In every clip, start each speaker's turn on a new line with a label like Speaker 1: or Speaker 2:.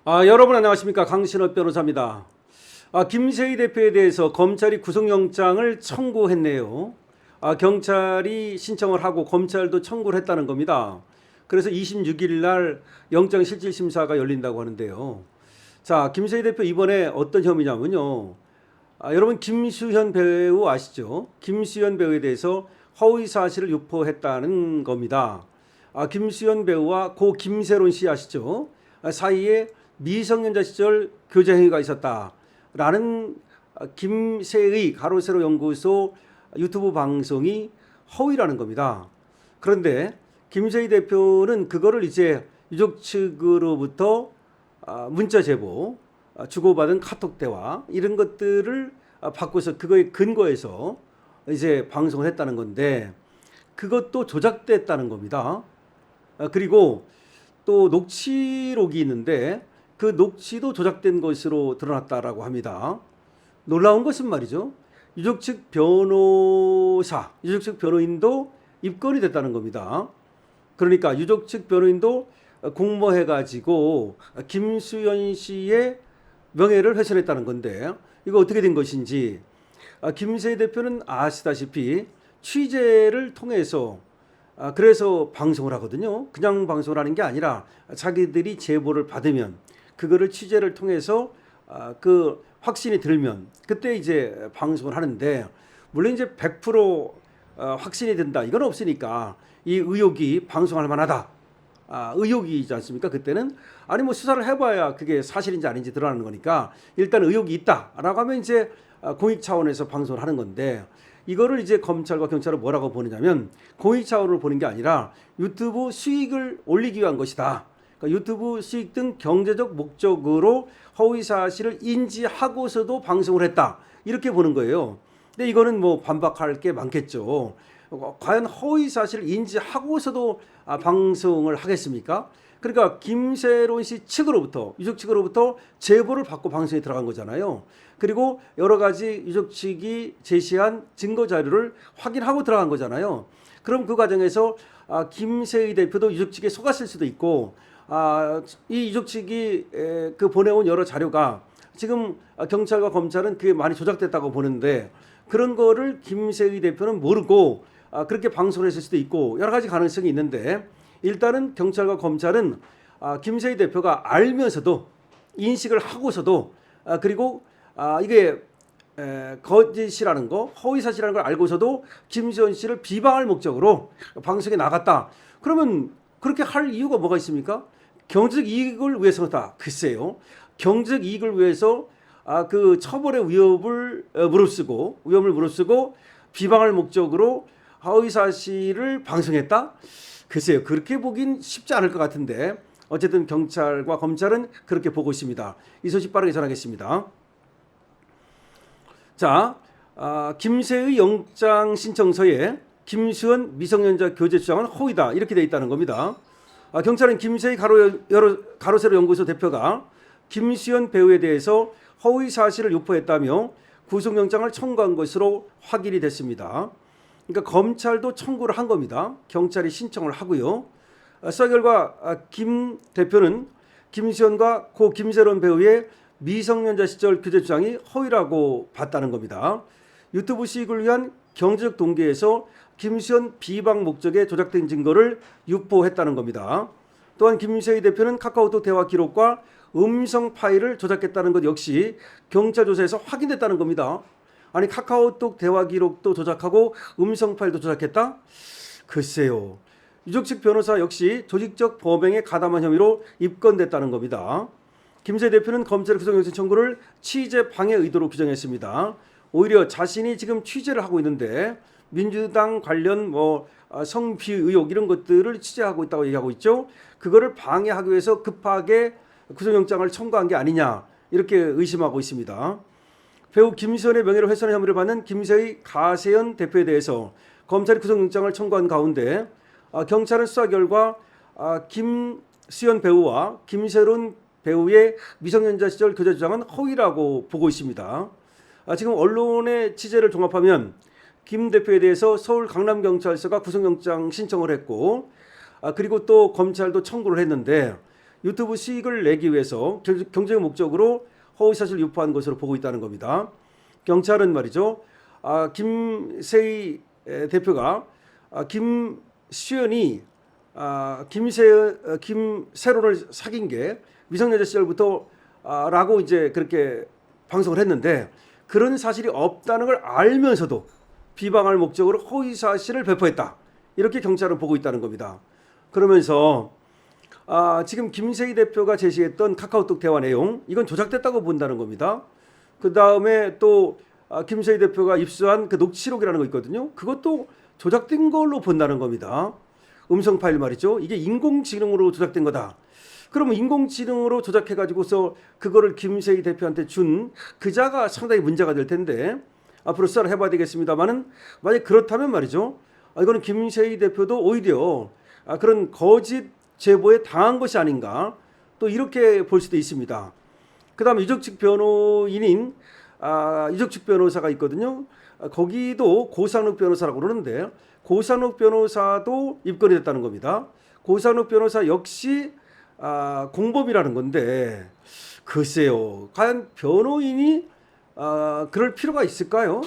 Speaker 1: 여러분 안녕하십니까? 강신업 변호사입니다. 김세희 대표에 대해서 검찰이 구속영장을 청구했네요. 경찰이 신청을 하고 검찰도 청구를 했다는 겁니다. 그래서 26일 날 영장실질심사가 열린다고 하는데요. 자, 김세희 대표 이번에 어떤 혐의냐면요. 여러분 김수현 배우 아시죠? 김수현 배우에 대해서 허위 사실을 유포했다는 겁니다. 김수현 배우와 고 김세론 씨 아시죠? 사이에 미성년자 시절 교제 행위가 있었다라는 김세의 가로세로 연구소 유튜브 방송이 허위라는 겁니다. 그런데 김세희 대표는 그거를 이제 유족 측으로부터 문자 제보, 주고받은 카톡 대화 이런 것들을 바꿔서 그거에 근거해서 이제 방송을 했다는 건데 그것도 조작됐다는 겁니다. 그리고 또 녹취록이 있는데 그 녹취도 조작된 것으로 드러났다라고 합니다. 놀라운 것은 말이죠. 유족 측 변호사, 유족 측 변호인도 입건이 됐다는 겁니다. 그러니까 유족 측 변호인도 공모해가지고 김수현 씨의 명예를 훼손했다는 건데 이거 어떻게 된 것인지 김세희 대표는 아시다시피 취재를 통해서 그래서 방송을 하거든요. 그냥 방송을 하는 게 아니라 자기들이 제보를 받으면 그거를 취재를 통해서 그 확신이 들면 그때 이제 방송을 하는데 물론 이제 100% 확신이 된다 이건 없으니까 이 의혹이 방송할 만하다. 의혹이지 않습니까? 그때는 아니 뭐 수사를 해봐야 그게 사실인지 아닌지 드러나는 거니까 일단 의혹이 있다라고 하면 이제 공익 차원에서 방송을 하는 건데 이거를 이제 검찰과 경찰은 뭐라고 보느냐면 공익 차원으로 보는 게 아니라 유튜브 수익을 올리기 위한 것이다. 그러니까 유튜브 수익 등 경제적 목적으로 허위 사실을 인지하고서도 방송을 했다. 이렇게 보는 거예요. 근데 이거는 뭐 반박할 게 많겠죠. 과연 허위 사실을 인지하고서도 방송을 하겠습니까? 그러니까 김세론 씨 측으로부터 유족 측으로부터 제보를 받고 방송에 들어간 거잖아요. 그리고 여러 가지 유족 측이 제시한 증거 자료를 확인하고 들어간 거잖아요. 그럼 그 과정에서 김세희 대표도 유족 측에 속았을 수도 있고 이 유족 측이 그 보내온 여러 자료가 지금 경찰과 검찰은 그게 많이 조작됐다고 보는데 그런 거를 김세희 대표는 모르고 그렇게 방송을 했을 수도 있고 여러 가지 가능성이 있는데 일단은 경찰과 검찰은 김세희 대표가 알면서도 인식을 하고서도 그리고 이게 거짓이라는 거 허위사실이라는 걸 알고서도 김수현 씨를 비방할 목적으로 방송에 나갔다. 그러면 그렇게 할 이유가 뭐가 있습니까? 경제적 이익을 위해서다. 글쎄요. 경제적 이익을 위해서 그 처벌의 위험을 무릅쓰고 비방할 목적으로 허위 사실을 방송했다? 글쎄요. 그렇게 보긴 쉽지 않을 것 같은데 어쨌든 경찰과 검찰은 그렇게 보고 있습니다. 이 소식 빠르게 전하겠습니다. 자, 김세의 영장 신청서에 김수현 미성년자 교제 주장은 허위다 이렇게 되어 있다는 겁니다. 경찰은 김세희 가로세로 연구소 대표가 김수현 배우에 대해서 허위 사실을 유포했다며 구속영장을 청구한 것으로 확인이 됐습니다. 그러니까 검찰도 청구를 한 겁니다. 경찰이 신청을 하고요. 수사 결과 김 대표는 김수현과 고 김세론 배우의 미성년자 시절 교제 주장이 허위라고 봤다는 겁니다. 유튜브 수익을 위한 경제적 동기에서 김수현 비방 목적에 조작된 증거를 유포했다는 겁니다. 또한 김세희 대표는 카카오톡 대화 기록과 음성 파일을 조작했다는 것 역시 경찰 조사에서 확인됐다는 겁니다. 아니 카카오톡 대화 기록도 조작하고 음성 파일도 조작했다? 글쎄요. 유족 측 변호사 역시 조직적 범행에 가담한 혐의로 입건됐다는 겁니다. 김세희 대표는 검찰의 구속영장 청구를 취재 방해 의도로 규정했습니다. 오히려 자신이 지금 취재를 하고 있는데 민주당 관련 성비 의혹 이런 것들을 취재하고 있다고 얘기하고 있죠. 그거를 방해하기 위해서 급하게 구속영장을 청구한 게 아니냐 이렇게 의심하고 있습니다. 배우 김수현의 명예를 훼손한 혐의를 받는 김세희 가세현 대표에 대해서 검찰이 구속영장을 청구한 가운데 경찰은 수사 결과 김수현 배우와 김세론 배우의 미성년자 시절 교제 주장은 허위라고 보고 있습니다. 지금 언론의 취재를 종합하면 김 대표에 대해서 서울 강남경찰서가 구속영장 신청을 했고 그리고 또 검찰도 청구를 했는데 유튜브 수익을 내기 위해서 경쟁 목적으로 허위사실 유포한 것으로 보고 있다는 겁니다. 경찰은 말이죠. 김세희 대표가 김수현이 김세론을 사귄 게 미성년자 시절부터 라고 이제 그렇게 방송을 했는데 그런 사실이 없다는 걸 알면서도 비방할 목적으로 허위 사실을 배포했다. 이렇게 경찰은 보고 있다는 겁니다. 그러면서 지금 김세희 대표가 제시했던 카카오톡 대화 내용 이건 조작됐다고 본다는 겁니다. 그 다음에 또 김세희 대표가 입수한 그 녹취록이라는 거 있거든요. 그것도 조작된 걸로 본다는 겁니다. 음성 파일 말이죠. 이게 인공지능으로 조작된 거다. 그러면 인공지능으로 조작해가지고서 그거를 김세희 대표한테 준 그자가 상당히 문제가 될 텐데 앞으로 수사를 해봐야 되겠습니다만은 만약 그렇다면 말이죠. 이거는 김세희 대표도 오히려 그런 거짓 제보에 당한 것이 아닌가 또 이렇게 볼 수도 있습니다. 그 다음에 유족 측 변호인인 유족 측 변호사가 있거든요. 거기도 고상욱 변호사라고 그러는데 고상욱 변호사도 입건이 됐다는 겁니다. 고상욱 변호사 역시 공범이라는 건데 글쎄요. 과연 변호인이 그럴 필요가 있을까요?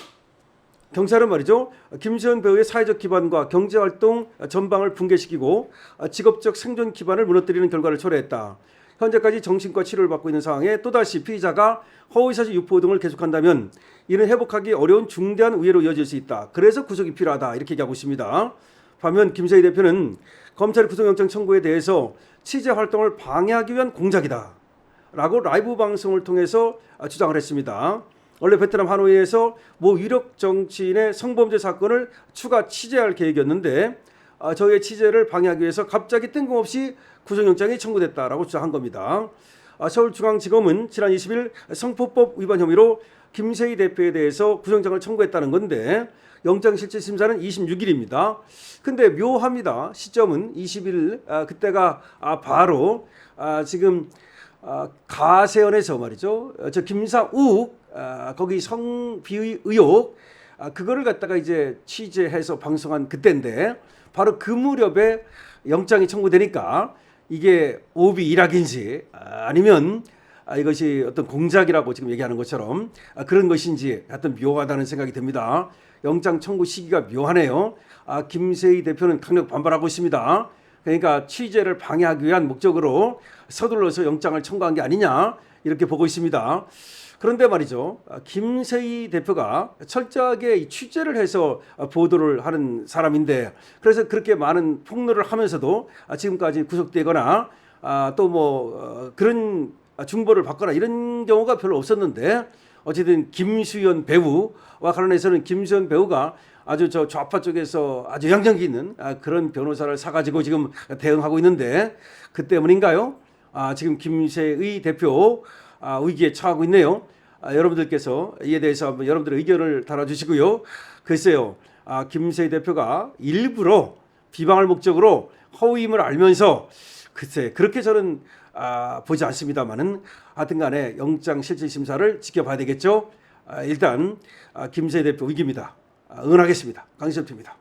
Speaker 1: 경찰은 말이죠. 김수현 배우의 사회적 기반과 경제활동 전방을 붕괴시키고 직업적 생존 기반을 무너뜨리는 결과를 초래했다. 현재까지 정신과 치료를 받고 있는 상황에 또다시 피의자가 허위사실 유포 등을 계속한다면 이는 회복하기 어려운 중대한 우회로 이어질 수 있다. 그래서 구속이 필요하다. 이렇게 얘기하고 있습니다. 반면 김세희 대표는 검찰 구속영장 청구에 대해서 취재 활동을 방해하기 위한 공작이다. 라고 라이브 방송을 통해서 주장을 했습니다. 원래 베트남 하노이에서 모 유력 정치인의 성범죄 사건을 추가 취재할 계획이었는데 저희의 취재를 방해하기 위해서 갑자기 뜬금없이 구속영장이 청구됐다라고 주장한 겁니다. 서울중앙지검은 지난 20일 성폭법 위반 혐의로 김세희 대표에 대해서 구속영장을 청구했다는 건데 영장실질심사는 26일입니다. 근데 묘합니다. 시점은 20일 그때가 바로 지금 가세연에서 말이죠. 저 김사욱 거기 성비위 의혹 그거를 갖다가 이제 취재해서 방송한 그때인데 바로 그 무렵에 영장이 청구되니까 이게 오비 일학인지 아니면 이것이 어떤 공작이라고 지금 얘기하는 것처럼 그런 것인지 하여튼 묘하다는 생각이 듭니다. 영장 청구 시기가 묘하네요. 김세희 대표는 강력 반발하고 있습니다. 그러니까 취재를 방해하기 위한 목적으로 서둘러서 영장을 청구한 게 아니냐 이렇게 보고 있습니다. 그런데 말이죠. 김세희 대표가 철저하게 이 취재를 해서 보도를 하는 사람인데 그래서 그렇게 많은 폭로를 하면서도 지금까지 구속되거나 또 뭐 그런 중보를 받거나 이런 경우가 별로 없었는데 어쨌든 김수현 배우와 관련해서는 김수현 배우가 아주 저 좌파 쪽에서 아주 영향력 있는 그런 변호사를 사가지고 지금 대응하고 있는데 그 때문인가요? 지금 김세희 대표 위기에 처하고 있네요. 여러분들께서 이에 대해서 한번 여러분들의 의견을 달아주시고요. 글쎄요. 김세희 대표가 일부러 비방할 목적으로 허위임을 알면서 글쎄 그렇게 저는 보지 않습니다만은 하여튼간에 영장 실질심사를 지켜봐야 되겠죠. 일단 김세희 대표 위기입니다. 응원하겠습니다. 강신엽입니다.